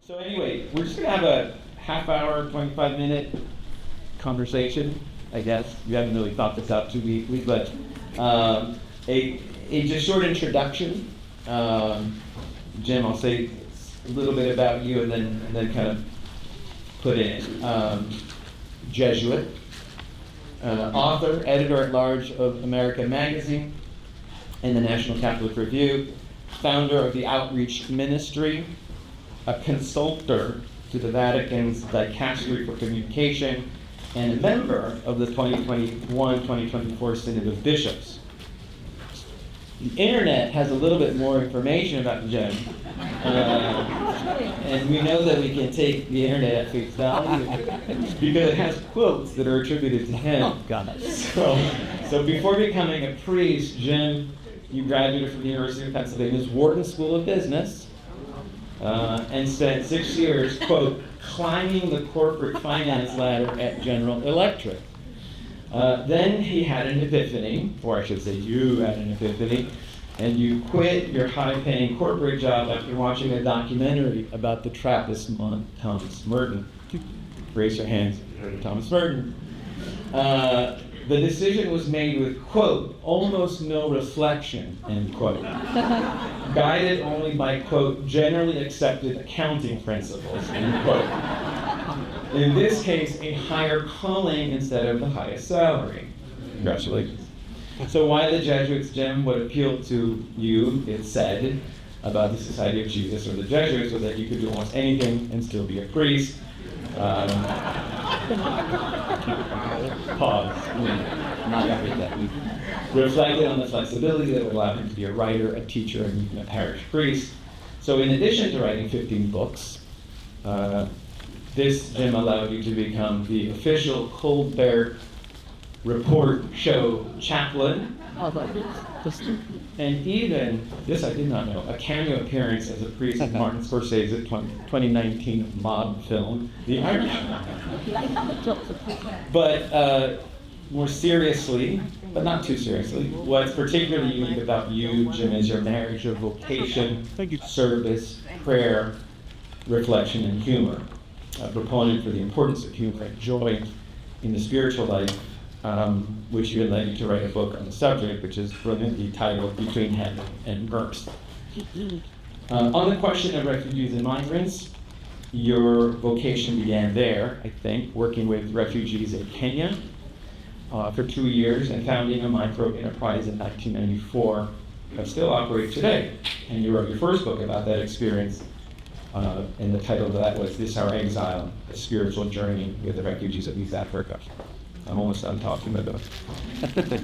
So anyway, we're just gonna have a half hour, 25-minute conversation, I guess. We haven't really thought this out too deeply, but a just short introduction. Jim, I'll say a little bit about you and then kind of put in. Jesuit, author, editor-at-large of American Magazine and the National Catholic Review, founder of the Outreach Ministry, a consultor to the Vatican's Dicastery for Communication, and a member of the 2021-2024 Synod of Bishops. The internet has a little bit more information about Jim, and we know that we can take the internet at face value because it has quotes that are attributed to him. Oh, God. So before becoming a priest, Jim, you graduated from the University of Pennsylvania's Wharton School of Business and spent 6 years, quote, climbing the corporate finance ladder at General Electric. Then he had an epiphany, or I should say you had an epiphany, and you quit your high-paying corporate job after watching a documentary about the Trappist monk Thomas Merton. Raise your hands if you heard of Thomas Merton. The decision was made with, quote, almost no reflection, end quote. Guided only by, quote, generally accepted accounting principles, end quote. In this case, a higher calling instead of the highest salary. Congratulations. So why the Jesuits, Jim? What appealed to you, it's said, about the Society of Jesus or the Jesuits was that you could do almost anything and still be a priest. Pause. Not everything. Reflected on the flexibility that would allow him to be a writer, a teacher, and even a parish priest. So in addition to writing 15 books, this, Jim, allowed you to become the official Colbert Report show chaplain, and even, this I did not know, a cameo appearance as a priest in Martin Scorsese's 2019 mob film, The Irishman. But more seriously, but not too seriously, what's particularly unique about you, Jim, is your marriage of vocation, service, prayer, reflection, and humor. A proponent for the importance of humor and joy in the spiritual life, which you led you to write a book on the subject, which is brilliantly titled Between Heaven and Earth. On the question of refugees and migrants, your vocation began there, I think, working with refugees in Kenya for 2 years and founding a micro enterprise in 1994 that still operates today. And you wrote your first book about that experience. And the title of that was This Our Exile, A Spiritual Journey with the Refugees of East Africa. I'm almost done talking about that.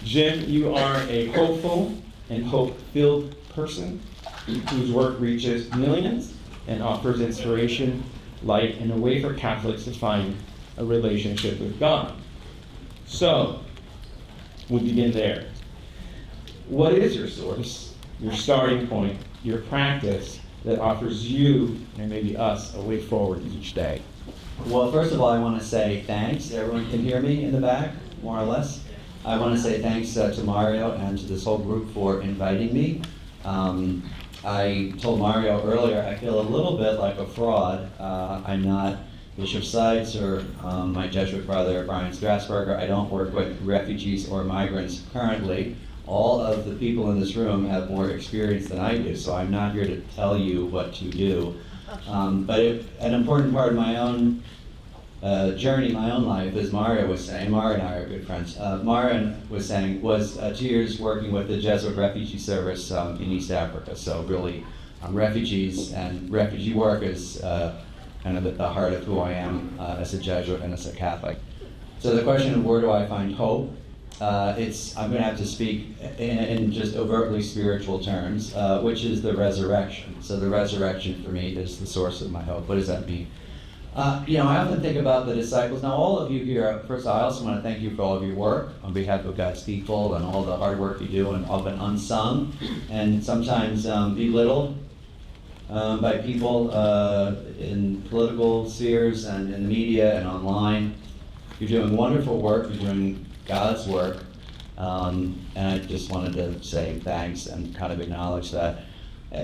Jim, you are a hopeful and hope-filled person whose work reaches millions and offers inspiration, light, and a way for Catholics to find a relationship with God. So, we'll begin there. What is your source, your starting point, your practice, that offers you, and maybe us, a way forward each day? Well, first of all, I want to say thanks. Everyone can hear me in the back, more or less. I want to say thanks to Mario and to this whole group for inviting me. I told Mario earlier, I feel a little bit like a fraud. I'm not Bishop Seitz or my Jesuit brother, Brian Strasburger. I don't work with refugees or migrants currently. All of the people in this room have more experience than I do, so I'm not here to tell you what to do. But an important part of my own journey, my own life, as Mario was saying, Mario and I are good friends, Mario was saying, was 2 years working with the Jesuit Refugee Service in East Africa. So really, refugees and refugee work is kind of at the heart of who I am as a Jesuit and as a Catholic. So the question of where do I find hope? I'm going to have to speak in just overtly spiritual terms, which is the resurrection. So the resurrection for me is the source of my hope. What does that mean? I often think about the disciples. Now, all of you here, first I also want to thank you for all of your work on behalf of God's people and all the hard work you do, and often unsung and sometimes belittled by people in political spheres and in the media and online. You're doing wonderful work. You're doing God's work, and I just wanted to say thanks and kind of acknowledge that.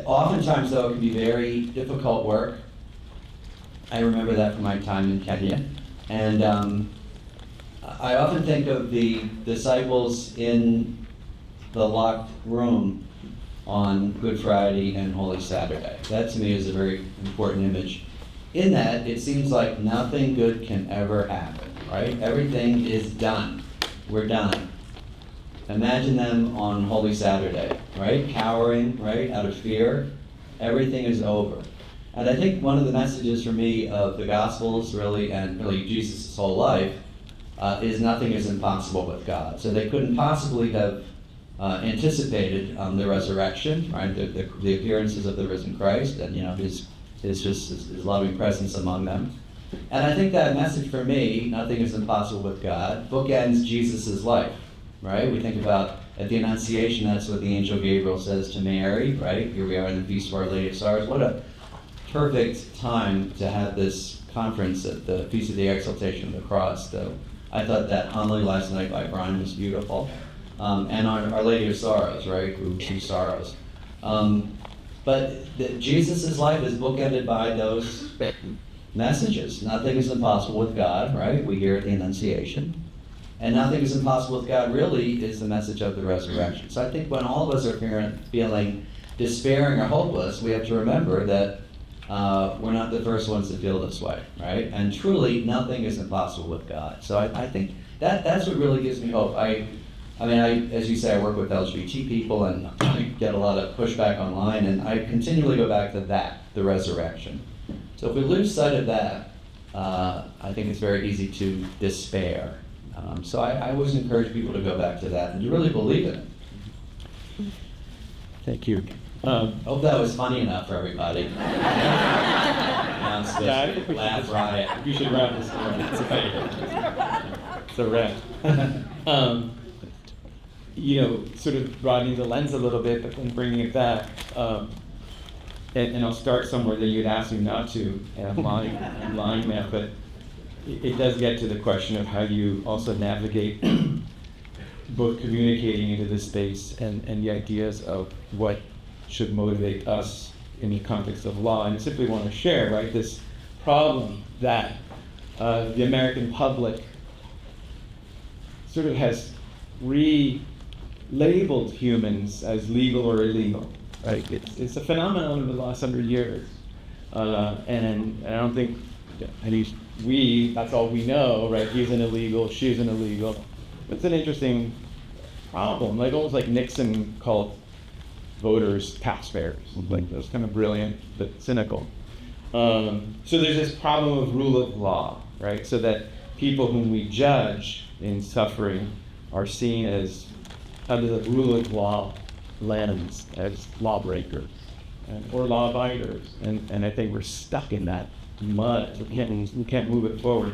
Oftentimes, though, it can be very difficult work. I remember that from my time in Kenya. And I often think of the disciples in the locked room on Good Friday and Holy Saturday. That to me is a very important image. In that, it seems like nothing good can ever happen, right? Everything is done. We're done. Imagine them on Holy Saturday, right? Cowering, right, out of fear. Everything is over. And I think one of the messages for me of the Gospels, really, and really Jesus' whole life, is nothing is impossible with God. So they couldn't possibly have anticipated the resurrection, right? The appearances of the risen Christ, and his loving presence among them. And I think that message for me, nothing is impossible with God, bookends Jesus' life, right? We think about at the Annunciation, that's what the angel Gabriel says to Mary, right? Here we are in the Feast of Our Lady of Sorrows. What a perfect time to have this conference at the Feast of the Exaltation of the Cross. So I thought that homily last night by Brian was beautiful. And Our Lady of Sorrows, right? Who she sorrows. But Jesus' life is bookended by those messages. Nothing is impossible with God, right? We hear at the Annunciation. And nothing is impossible with God really is the message of the resurrection. So I think when all of us are feeling despairing or hopeless, we have to remember that we're not the first ones to feel this way, right? And truly, nothing is impossible with God. So I think that's what really gives me hope. I mean, as you say, I work with LGBT people and I get a lot of pushback online, and I continually go back to that, the resurrection. So if we lose sight of that, I think it's very easy to despair. So I always encourage people to go back to that and to really believe in it. Thank you. Hope that was funny enough for everybody. I think we Laugh riot. You should wrap this up. It's a wrap. Sort of broadening the lens a little bit, but then bringing it back. And I'll start somewhere that you'd asked me not to, and I'm lying there, but it does get to the question of how you also navigate both communicating into this space and the ideas of what should motivate us in the context of law. And I simply want to share, right, this problem that the American public sort of has relabeled humans as legal or illegal. Right? It's a phenomenon of the last 100 years. And I don't think, at least that's all we know, right? He's an illegal, she's an illegal. It's an interesting problem, almost like Nixon called voters taxpayers. Like, that's kind of brilliant, but cynical. So there's this problem of rule of law, right? So that people whom we judge in suffering are seen as, under the rule of law lens, as lawbreakers or law abiders. And I think we're stuck in that mud. We can't move it forward.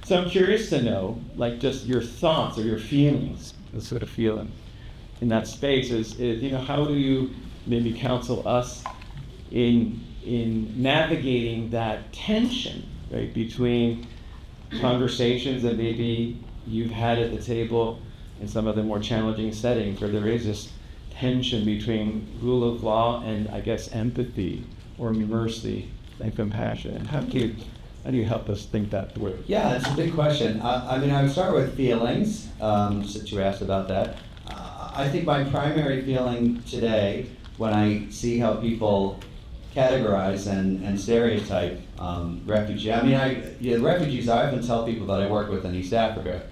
So I'm curious to know, like, just your thoughts or your feelings, the sort of feeling in that space is how do you maybe counsel us in navigating that tension, right, between conversations that maybe you've had at the table in some of the more challenging settings where there is this tension between rule of law and, I guess, empathy or mercy and compassion. How do you help us think that through? Yeah, it's a big question. I would start with feelings, since you asked about that. I think my primary feeling today, when I see how people categorize and stereotype refugees, refugees, I often tell people that I work with in East Africa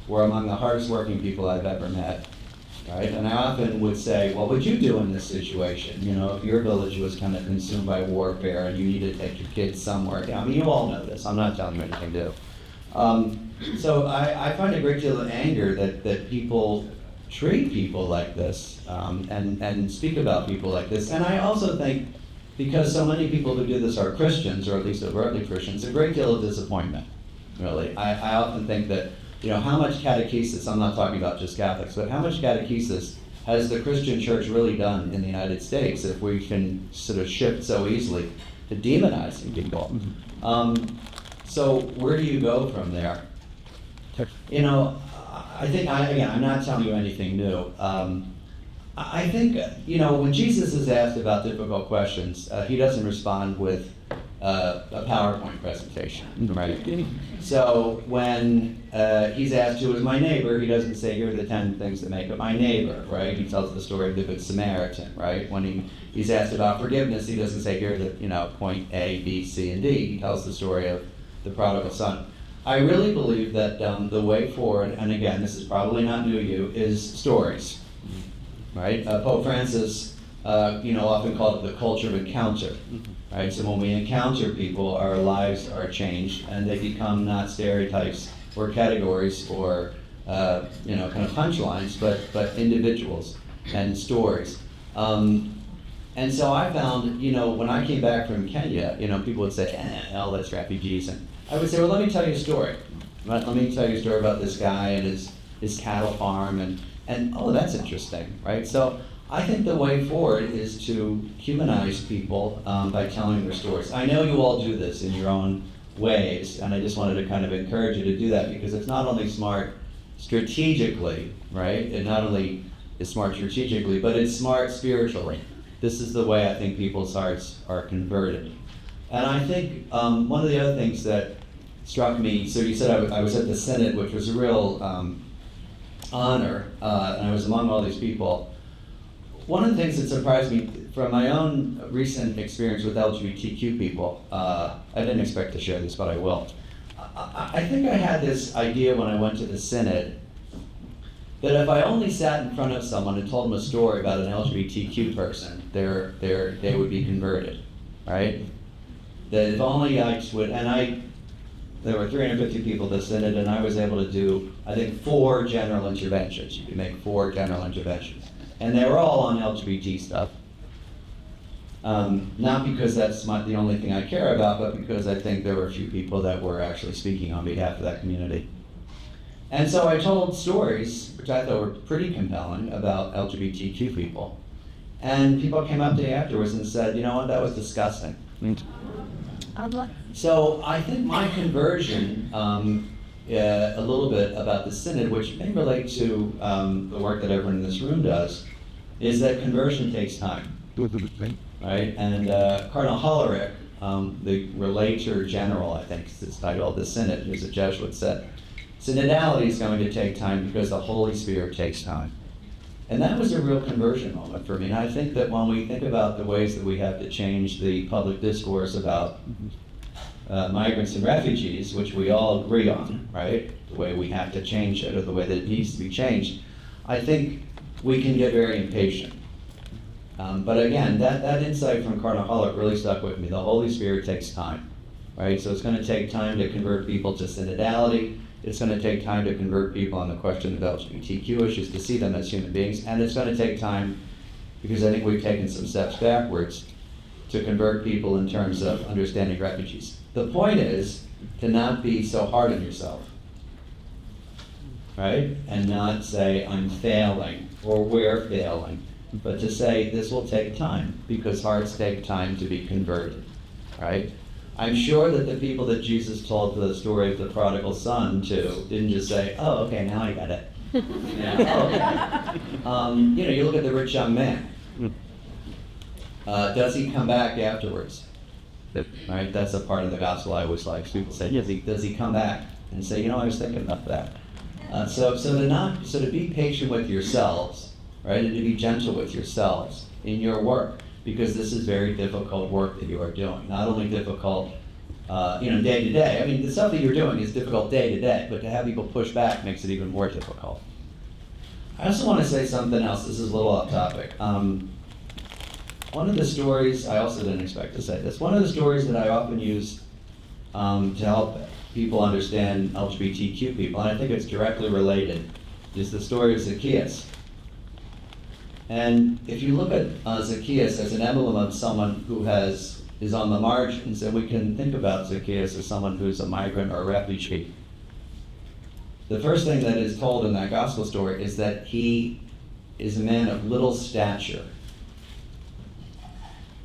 were among the hardest working people I've ever met. Right? And I often would say, what would you do in this situation? If your village was kind of consumed by warfare and you needed to take your kids somewhere. You all know this. I'm not telling you anything to do. So I find a great deal of anger that people treat people like this and speak about people like this. And I also think, because so many people who do this are Christians, or at least overtly Christians, a great deal of disappointment, really. I often think that how much catechesis, I'm not talking about just Catholics, but how much catechesis has the Christian church really done in the United States if we can sort of shift so easily to demonizing people? So where do you go from there? I think, I'm not telling you anything new. I think, when Jesus is asked about difficult questions, he doesn't respond with a PowerPoint presentation, right? So when he's asked who is my neighbor, he doesn't say, here are the 10 things that make up my neighbor, right? He tells the story of the Good Samaritan, right? When he's asked about forgiveness, he doesn't say, here are the, point A, B, C, and D. He tells the story of the prodigal son. I really believe that the way forward, and again, this is probably not new to you, is stories, right? Pope Francis, often called it the culture of encounter, right? So when we encounter people, our lives are changed, and they become not stereotypes or categories or kind of punchlines, but individuals and stories. And so I found, when I came back from Kenya, people would say, that's refugees. And I would say, well, let me tell you a story. Right? Let me tell you a story about this guy and his cattle farm, and oh, that's interesting, right? So I think the way forward is to humanize people by telling their stories. I know you all do this in your own ways, and I just wanted to kind of encourage you to do that, because it's not only smart strategically, right? It not only is smart strategically, but it's smart spiritually. This is the way I think people's hearts are converted. And I think one of the other things that struck me, so you said I was at the Synod, which was a real honor, and I was among all these people. One of the things that surprised me from my own recent experience with LGBTQ people, I didn't expect to share this, but I will. I think I had this idea when I went to the Synod that if I only sat in front of someone and told them a story about an LGBTQ person, they would be converted, right? That if only I would, there were 350 people at the Synod, and I was able to do, I think, 4 general interventions. You could make 4 general interventions. And they were all on LGBT stuff. Not because that's the only thing I care about, but because I think there were a few people that were actually speaking on behalf of that community. And so I told stories, which I thought were pretty compelling, about LGBTQ people. And people came up to me afterwards and said, you know what, that was disgusting. So I think my conversion, a little bit about the Synod, which may relate to the work that everyone in this room does, is that conversion takes time, right? And Cardinal Hollerich, the Relator General, I think is the title of the Synod, who's a Jesuit, said, synodality is going to take time because the Holy Spirit takes time. And that was a real conversion moment for me. And I think that when we think about the ways that we have to change the public discourse about migrants and refugees, which we all agree on, right? The way we have to change it, or the way that it needs to be changed, I think we can get very impatient. But again, that insight from Cardinal Hollerich really stuck with me. The Holy Spirit takes time, right? So it's going to take time to convert people to synodality. It's going to take time to convert people on the question of LGBTQ issues, to see them as human beings. And it's going to take time, because I think we've taken some steps backwards, to convert people in terms of understanding refugees. The point is to not be so hard on yourself, right? And not say, I'm failing, or we're failing, but to say, this will take time, because hearts take time to be converted, right? I'm sure that the people that Jesus told the story of the prodigal son to didn't just say, oh, okay, now I got it. You look at the rich young man. Does he come back afterwards? Right, that's a part of the gospel I always like. People say, does he come back and say, I was thinking about that. So to be patient with yourselves, right, and to be gentle with yourselves in your work, because this is very difficult work that you are doing. Not only difficult, day to day. I mean, the stuff that you're doing is difficult day to day, but to have people push back makes it even more difficult. I also want to say something else. This is a little off topic. One of the stories, I also didn't expect to say this, one of the stories that I often use to help people understand LGBTQ people, and I think it's directly related, is the story of Zacchaeus. And if you look at Zacchaeus as an emblem of someone who is on the margins, and we can think about Zacchaeus as someone who's a migrant or a refugee, the first thing that is told in that gospel story is that he is a man of little stature.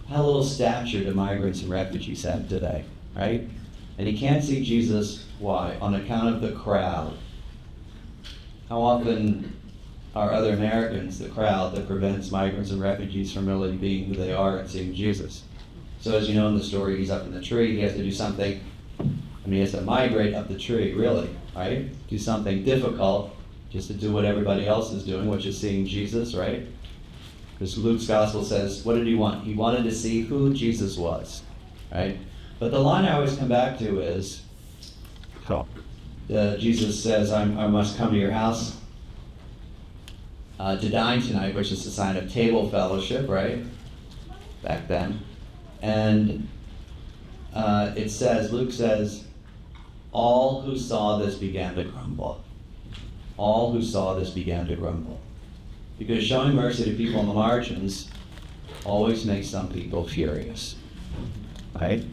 How little stature do migrants and refugees have today, right? And he can't see Jesus. Why? On account of the crowd. How often are other Americans the crowd that prevents migrants and refugees from really being who they are and seeing Jesus? So as you know in the story, he's up in the tree, he has to do something, he has to migrate up the tree, really, right? Do something difficult just to do what everybody else is doing, which is seeing Jesus, right? Because Luke's gospel says, what did he want? He wanted to see who Jesus was, right? But the line I always come back to is, Jesus says, I must come to your house to dine tonight, which is a sign of table fellowship, right? Back then. And it says, Luke says, all who saw this began to grumble. All who saw this began to grumble. Because showing mercy to people on the margins always makes some people furious, right?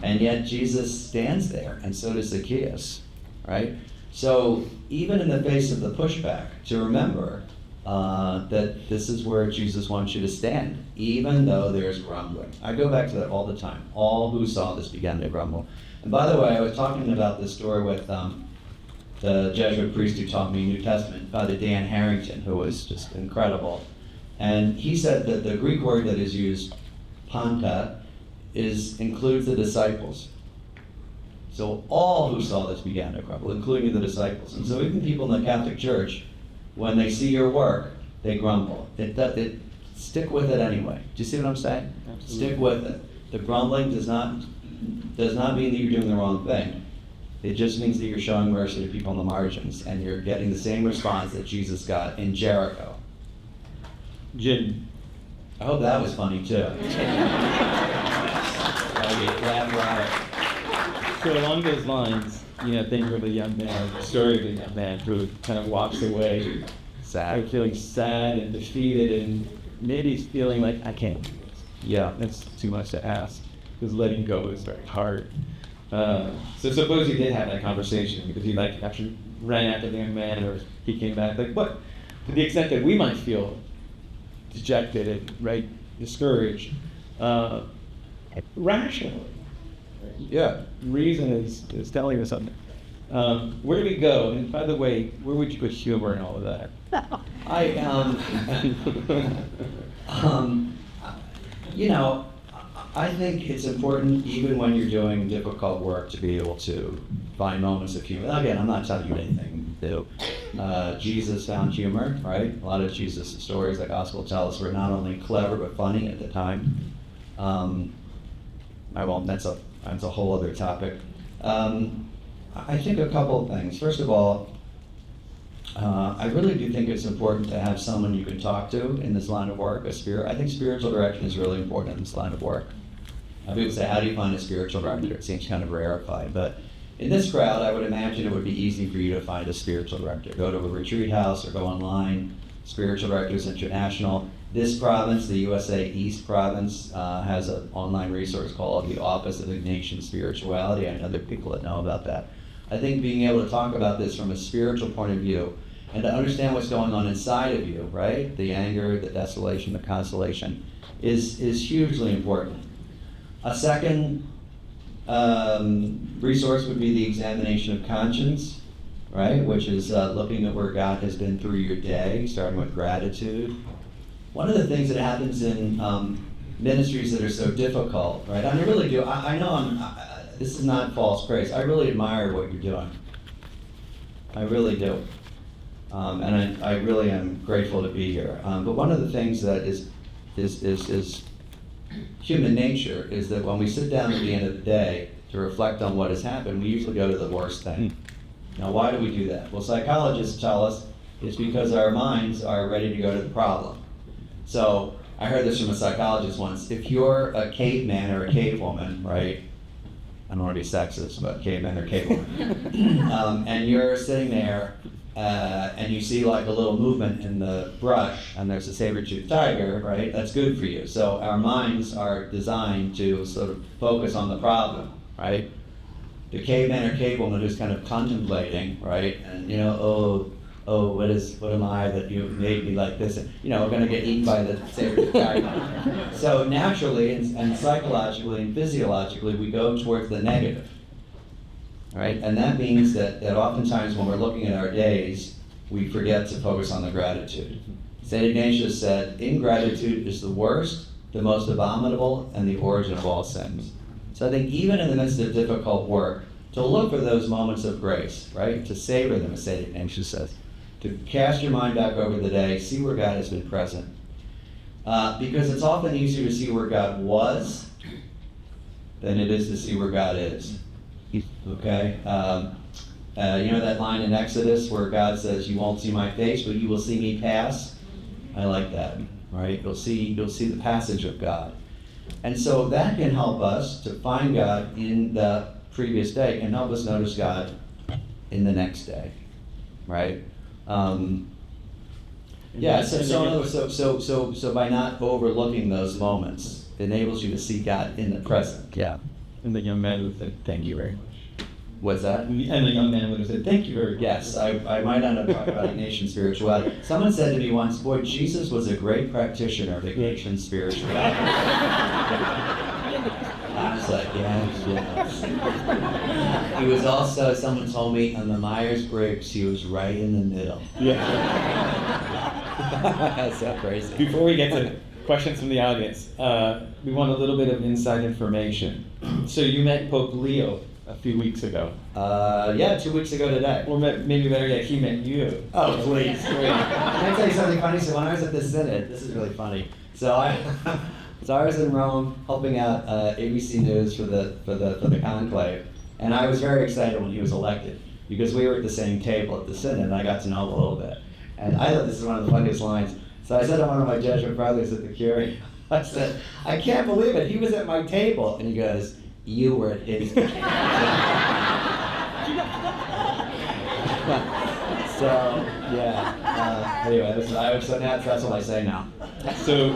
And yet Jesus stands there, and so does Zacchaeus, right? So even in the face of the pushback, to remember that this is where Jesus wants you to stand, even though there's grumbling. I go back to that all the time. All who saw this began to grumble. And by the way, I was talking about this story with the Jesuit priest who taught me New Testament, Father Dan Harrington, who was just incredible. And he said that the Greek word that is used, panta, includes the disciples. So all who saw this began to grumble, including the disciples. And so even people in the Catholic Church, when they see your work, they grumble. Stick with it anyway. Do you see what I'm saying? Absolutely. Stick with it. The grumbling does not mean that you're doing the wrong thing. It just means that you're showing mercy to people on the margins, and you're getting the same response that Jesus got in Jericho. Jim. I hope that was funny too. So along those lines, think of a young man, the story of a young man who kind of walks away, Sad. Feeling sad and defeated, and maybe he's feeling like, I can't do this. Yeah, that's too much to ask, because letting go is very hard. So suppose he did have that conversation, because he actually ran after the young man, or he came back, what? To the extent that we might feel dejected and discouraged, rationally. Yeah. Reason is telling us something. Where do we go? And by the way, where would you put humor in all of that? I think it's important, even when you're doing difficult work, to be able to find moments of humor. Again, I'm not telling you anything new. Jesus found humor, right? A lot of Jesus' stories, the gospel tell us, were not only clever but funny at the time. That's a whole other topic. I think a couple of things. First of all, I really do think it's important to have someone you can talk to in this line of work, I think spiritual direction is really important in this line of work. People say, how do you find a spiritual director? It seems kind of rarefied, but in this crowd, I would imagine it would be easy for you to find a spiritual director. Go to a retreat house or go online. Spiritual Directors International. This province, the USA East Province, has an online resource called the Office of Ignatian Spirituality. I know there are people that know about that. I think being able to talk about this from a spiritual point of view and to understand what's going on inside of you, right? The anger, the desolation, the consolation is hugely important. A second resource would be the examination of conscience, right? Which is looking at where God has been through your day, starting with gratitude. One of the things that happens in ministries that are so difficult, right? I really do. I know this is not false praise. I really admire what you're doing. I really do. And I really am grateful to be here. But one of the things that is human nature is that when we sit down at the end of the day to reflect on what has happened, we usually go to the worst thing. Now, why do we do that? Well, psychologists tell us it's because our minds are ready to go to the problem. So I heard this from a psychologist once. If you're a caveman or a cavewoman, right? I don't want to be sexist, but caveman or cavewoman. And you're sitting there and you see like a little movement in the brush and there's a saber-toothed tiger, right? That's good for you. So our minds are designed to sort of focus on the problem, right? The caveman or cavewoman who's kind of contemplating, right? And what am I that you made me like this? And, we're going to get eaten by the saber-toothed tiger. So naturally and psychologically and physiologically, we go towards the negative, right? And that means that oftentimes when we're looking at our days, we forget to focus on the gratitude. St. Ignatius said, ingratitude is the worst the most abominable, and the origin of all sins. So I think even in the midst of difficult work, to look for those moments of grace, right? To savor them, as St. Ignatius says. To cast your mind back over the day, see where God has been present. Because it's often easier to see where God was than it is to see where God is. Okay? You know that line in Exodus where God says, "You won't see my face, but you will see me pass"? I like that, right? You'll see the passage of God. And so that can help us to find God in the previous day and help us notice God in the next day, right? Yeah, so by not overlooking those moments, it enables you to see God in the present. Yeah. And the young man would have said, "Thank you very much." What's that? And the young man would have said, "Thank you very much." Yes, I might not have talked about Ignatian spirituality. Someone said to me once, "Boy, Jesus was a great practitioner of Ignatian spirituality." I was like, yes. He was also, someone told me, on the Myers-Briggs, he was right in the middle. Yeah. That's so crazy. Before we get to questions from the audience, we want a little bit of inside information. So you met Pope Leo a few weeks ago. Yeah, 2 weeks ago today. Or maybe better yet, he met you. Oh, please. Can I tell you something funny? So when I was at the Synod, this is really funny. So I was in Rome helping out ABC News for the conclave, and I was very excited when he was elected because we were at the same table at the Synod, and I got to know him a little bit. And I thought this is one of the funniest lines. So I said to one of my Jesuit brothers at the Curie, I said, "I can't believe it. He was at my table," and he goes, "You were at his table." So yeah. Anyway, that's what I say now. So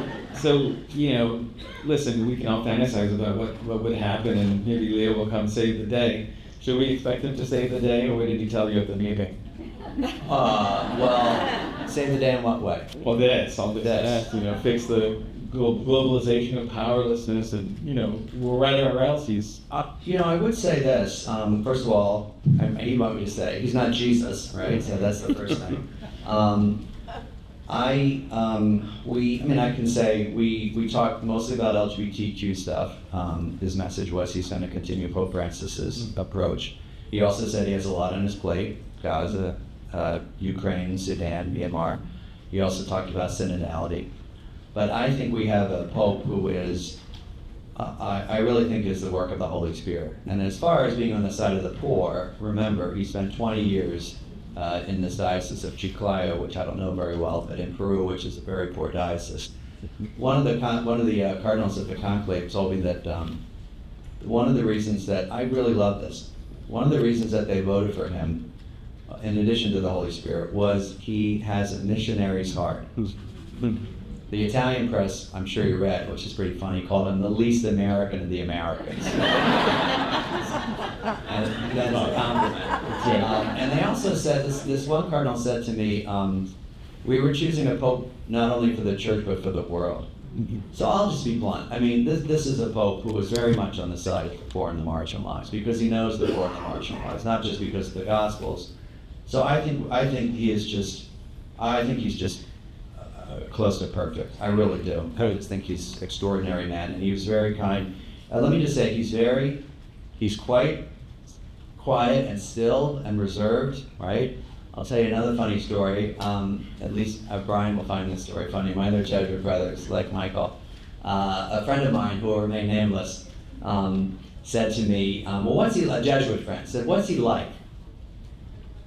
you know, listen, we can all fantasize about what would happen, and maybe Leo will come save the day. Should we expect him to save the day, or what did he tell you at the meeting? Well, save the day in what way? Well, all this, you know, fix the globalization of powerlessness, and you know, whatever else he's. You know, I would say this. First of all, you want me to say he's not Jesus, right? So that's the first thing. I can say we talked mostly about LGBTQ stuff. His message was he's going to continue Pope Francis's approach. He also said he has a lot on his plate: Gaza, Ukraine, Sudan, Myanmar. He also talked about synodality. But I think we have a Pope who is, I really think is the work of the Holy Spirit. And as far as being on the side of the poor, remember, he spent 20 years in this diocese of Chiclayo, which I don't know very well, but in Peru, which is a very poor diocese. One of the cardinals at the conclave told me that one of the reasons that, I really love this, one of the reasons that they voted for him, in addition to the Holy Spirit, was he has a missionary's heart. The Italian press, I'm sure you read, which is pretty funny, called him the least American of the Americans. And that's a compliment. And they also said, this one cardinal said to me, we were choosing a pope not only for the church, but for the world. So I'll just be blunt. I mean, this is a pope who was very much on the side of the poor and the marginalized, because he knows the poor and the marginalized, not just because of the Gospels. So I think he's just close to perfect. I really do. I just think he's an extraordinary man, and he was very kind. Let me just say, he's quite quiet and still and reserved, right? I'll tell you another funny story. At least Brian will find this story funny. My other Jesuit brothers, like Michael, a friend of mine who will remain nameless, said to me, well, what's he like? A Jesuit friend said, "What's he like?"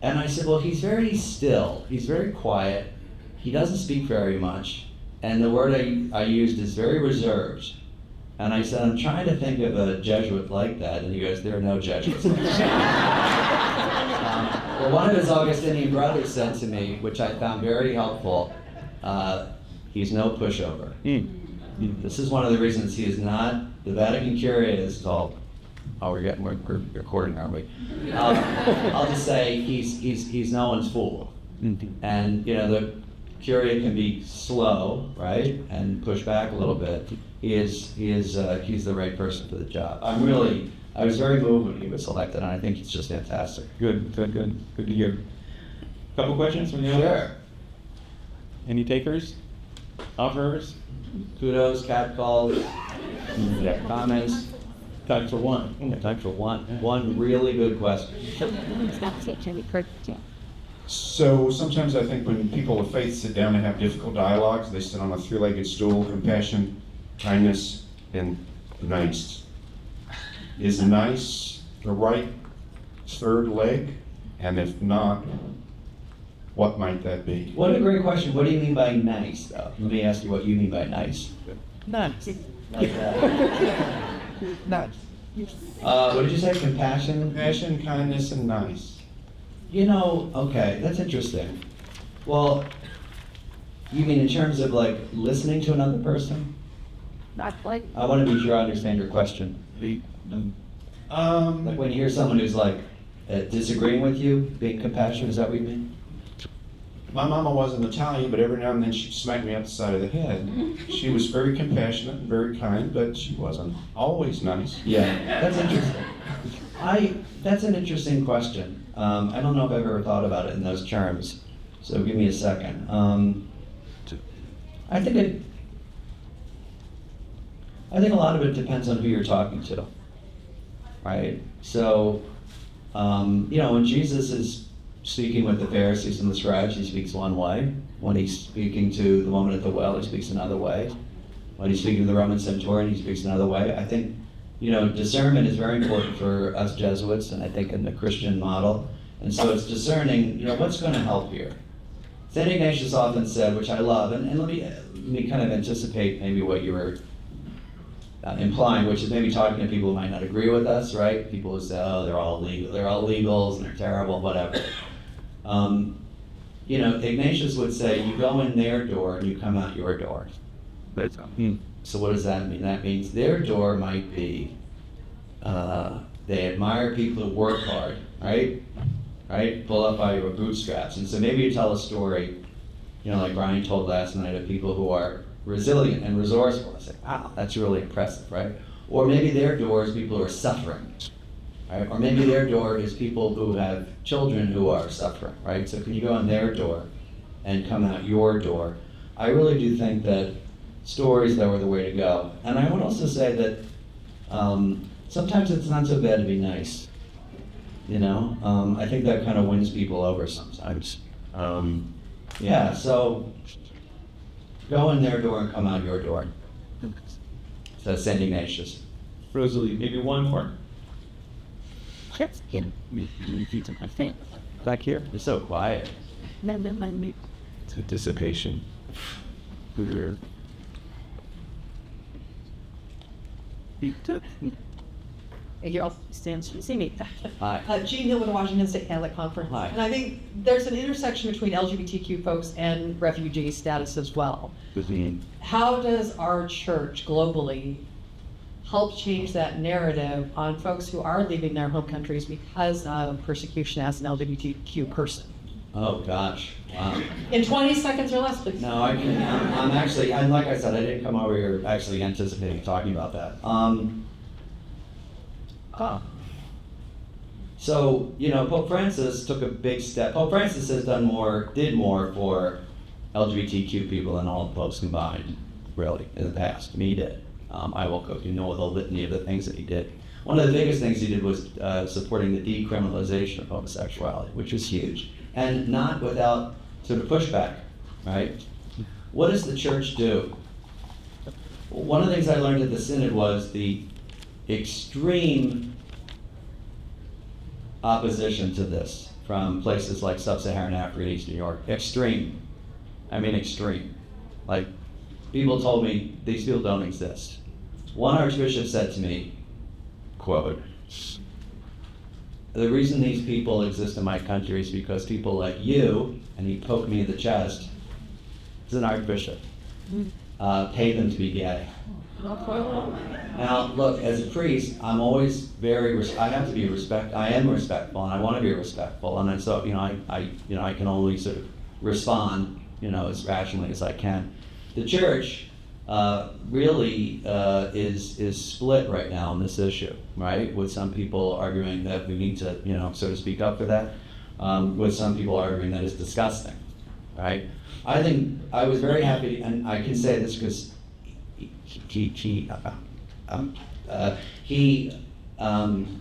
And I said, well, he's very still. He's very quiet. He doesn't speak very much. And the word I used is very reserved. And I said, I'm trying to think of a Jesuit like that. And he goes, there are no Jesuits like that. Well, one of his Augustinian brothers said to me, which I found very helpful, he's no pushover. This is one of the reasons he is not, the Vatican Curia is called, we're recording, aren't we? I'll just say he's no one's fool. And, you know, the Curia can be slow, right, and push back a little bit. He's the right person for the job. I was very moved when he was elected, and I think he's just fantastic. Good to hear. Couple questions from you? Sure. Any takers? Offers? Kudos, catcalls, Yeah. comments? Time for one. Time for one really good question. So sometimes I think when people of faith sit down and have difficult dialogues, they sit on a three-legged stool: compassion, kindness, and nice. Is nice the right third leg? And if not, what might that be? What a great question. What do you mean by nice, though? Let me ask you what you mean by nice. Nice. Like that. Nice. What did you say? Compassion? Compassion, kindness, and nice. You know, okay, that's interesting. Well, you mean in terms of like listening to another person? Not like I want to be sure I understand your question. Like when you hear someone who's like disagreeing with you, being compassionate, is that what you mean? My mama wasn't Italian, but every now and then she'd smack me up the side of the head. She was very compassionate and very kind, but she wasn't always nice. Yeah, that's interesting. That's an interesting question. I don't know if I've ever thought about it in those terms, so give me a second. I think a lot of it depends on who you're talking to, right? So, when Jesus is speaking with the Pharisees and the scribes, he speaks one way. When he's speaking to the woman at the well, he speaks another way. When he's speaking to the Roman centurion, he speaks another way. I think, discernment is very important for us Jesuits, and I think in the Christian model. And so it's discerning, what's going to help here. St. Ignatius often said, which I love, and let me kind of anticipate maybe what you were implying, which is maybe talking to people who might not agree with us, right? People who say, oh, they're all legals, and they're terrible, whatever. Ignatius would say, you go in their door and you come out your door. So what does that mean? That means their door might be, they admire people who work hard, right? Pull up by your bootstraps. And so maybe you tell a story, like Brian told last night, of people who are resilient and resourceful. I say, wow, that's really impressive, right? Or maybe their door is people who are suffering, right? Or maybe their door is people who have children who are suffering, right? So can you go in their door and come out your door? I really do think that stories, though, are the way to go. And I would also say that sometimes it's not so bad to be nice. I think that kind of wins people over sometimes. So go in their door and come out your door. So St. Ignatius. Rosalie, maybe one more. Back here? It's so quiet. To dissipation. you're all stands. See me. Hi. Jean Hill with the Washington State Catholic Conference. Hi. And I think there's an intersection between LGBTQ folks and refugee status as well. How does our church globally help change that narrative on folks who are leaving their home countries because of persecution as an LGBTQ person? Oh, gosh. Wow. In 20 seconds or less, please. No, I'm actually, and like I said, I didn't come over here actually anticipating talking about that. So, Pope Francis took a big step. Pope Francis has did more for LGBTQ people than all the popes combined, really, in the past. I mean, he did. I will go, the litany of the things that he did. One of the biggest things he did was supporting the decriminalization of homosexuality, which was huge, and not without sort of pushback, right? What does the church do? One of the things I learned at the Synod was the extreme opposition to this from places like Sub-Saharan Africa and East New York. Extreme. I mean extreme. Like, people told me, these people don't exist. One archbishop said to me, quote, the reason these people exist in my country is because people like you, and he poked me in the chest, as an archbishop, pay them to be gay. Now, look, as a priest, I'm always I have to be I am respectful, and I want to be respectful, and so, I can only sort of respond, as rationally as I can. The church really is split right now on this issue, right? With some people arguing that we need to, sort of speak up for that, with some people arguing that it's disgusting. right? I think I was very happy, and I can say this because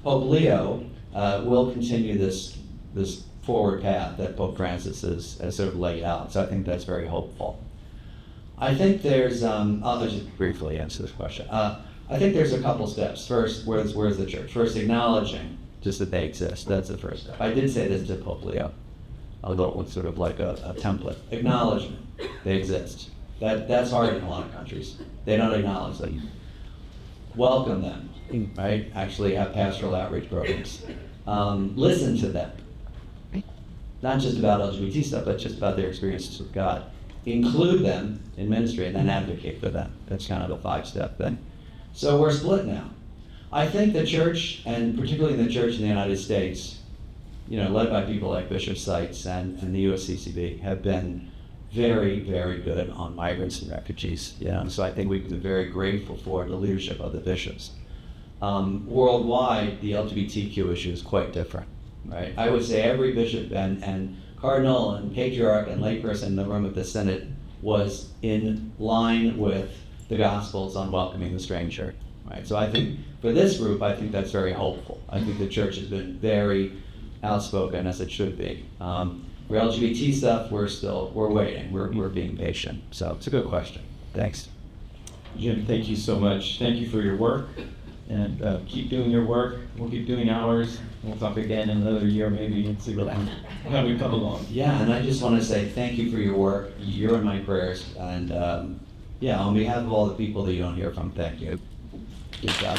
Pope Leo will continue this forward path that Pope Francis has sort of laid out. So I think that's very hopeful. I think there's, I'll just briefly answer this question. I think there's a couple steps. First, where's the church? First, acknowledging just that they exist. That's the first step. I did say this to Pope Leo. I'll go with sort of like a template. Acknowledgement, they exist. That's hard in a lot of countries. They don't acknowledge them. Welcome them, right? Actually have pastoral outreach programs. Listen to them. Not just about LGBT stuff, but just about their experiences with God. Include them in ministry and then advocate for them. That's kind of a 5-step thing. So we're split now. I think the church, and particularly the church in the United States, led by people like Bishop Seitz and the USCCB, have been very, very good on migrants and refugees. So I think we can be very grateful for the leadership of the bishops. Worldwide, the LGBTQ issue is quite different, right? I would say every bishop and cardinal and patriarch and layperson in the room at the Synod was in line with the Gospels on welcoming the stranger, right? So I think for this group, I think that's very hopeful. I think the church has been very outspoken, as it should be. For LGBT stuff, we're waiting. We're being patient. So it's a good question. Thanks. Jim, thank you so much. Thank you for your work, and keep doing your work. We'll keep doing ours. We'll talk again in another year maybe and see how we come along. Yeah, and I just want to say thank you for your work. You're in my prayers, and on behalf of all the people that you don't hear from, thank you. Good job.